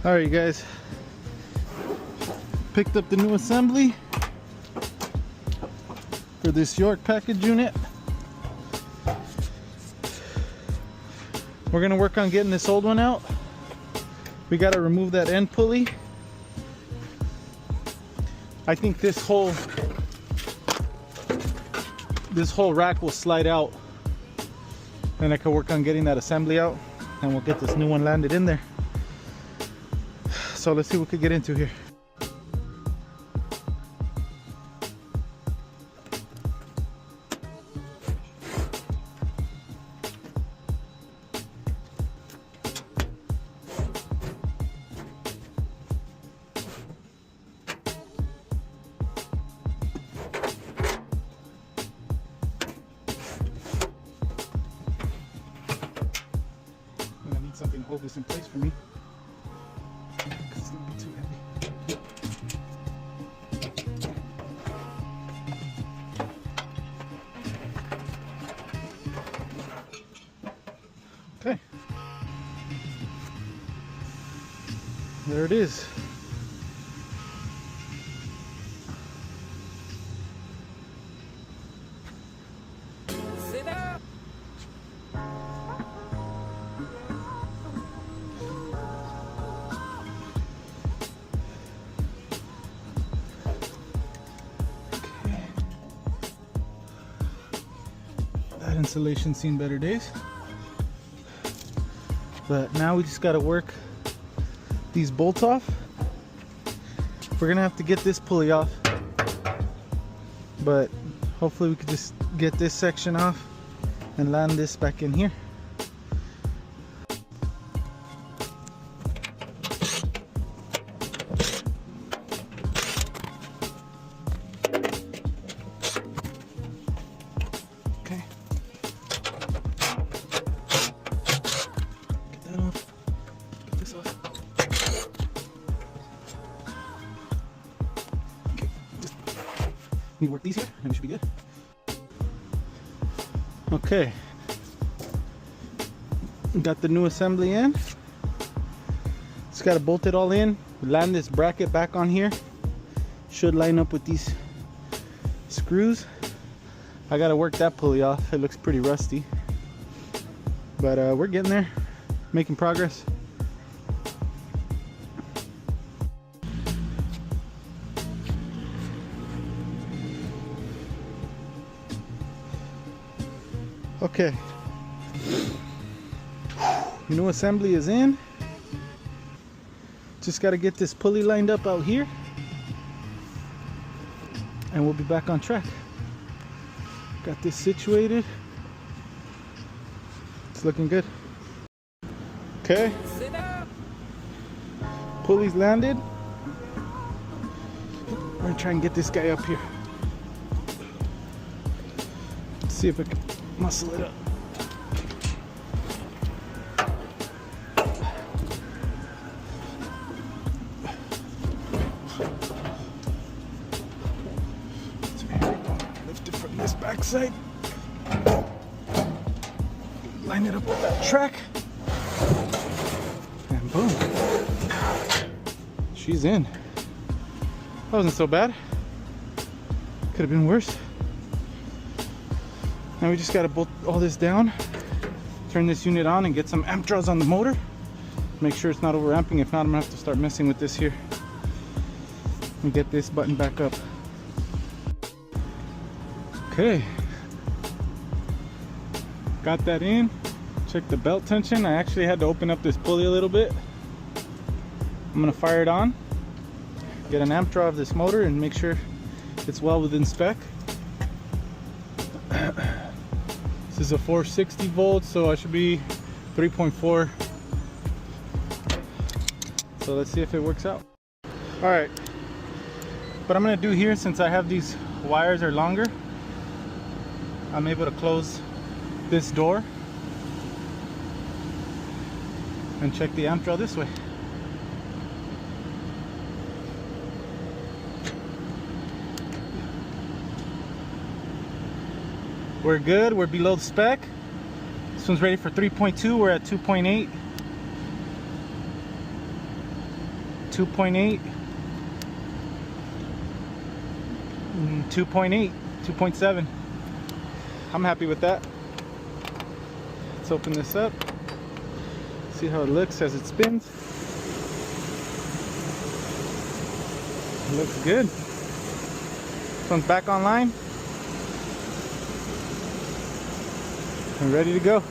Alright, you guys, picked up the new assembly for this York package unit. We're gonna work on getting this old one out. We gotta remove that end pulley. I think this whole rack will slide out, and I can work on getting that assembly out, and we'll get this new one landed in there. So let's see what we could get into here. I need something to hold this in place for me. It's gonna be too heavy. Okay. There it is. Insulation's seen better days, but now we just got to work these bolts off. We're gonna have to get this pulley off, but hopefully we could just get this section off and land this back in here. We work these here and we should be good. Okay, got the new assembly in. Just got to bolt it all in, land this bracket back on here. Should line up with these screws. I got to work that pulley off. It looks pretty rusty, but we're getting there, making progress. Okay, new assembly is in. Just got to get this pulley lined up out here, and we'll be back on track. Got this situated. It's looking good. Okay, pulley's landed. We're gonna try and get this guy up here. Let's see if I can muscle it up. So here we go. Lift it from this backside. Line it up with that track. And boom. She's in. That wasn't so bad. Could have been worse. Now we just got to bolt all this down, turn this unit on, and get some amp draws on the motor. Make sure it's not over amping. If not, I'm gonna have to start messing with this here and get this button back up. Okay, got that in. Check the belt tension. I actually had to open up this pulley a little bit. I'm gonna fire it on, get an amp draw of this motor, and make sure it's well within spec. This is a 460 volts, so I should be 3.4. So let's see if it works out. All right, what I'm gonna do here, since I have these wires are longer, I'm able to close this door and check the amp draw this way. We're good, we're below the spec. This one's ready for 3.2, we're at 2.8. 2.8, 2.8, 2.7. I'm happy with that. Let's open this up. See how it looks as it spins. It looks good. This one's back online and ready to go.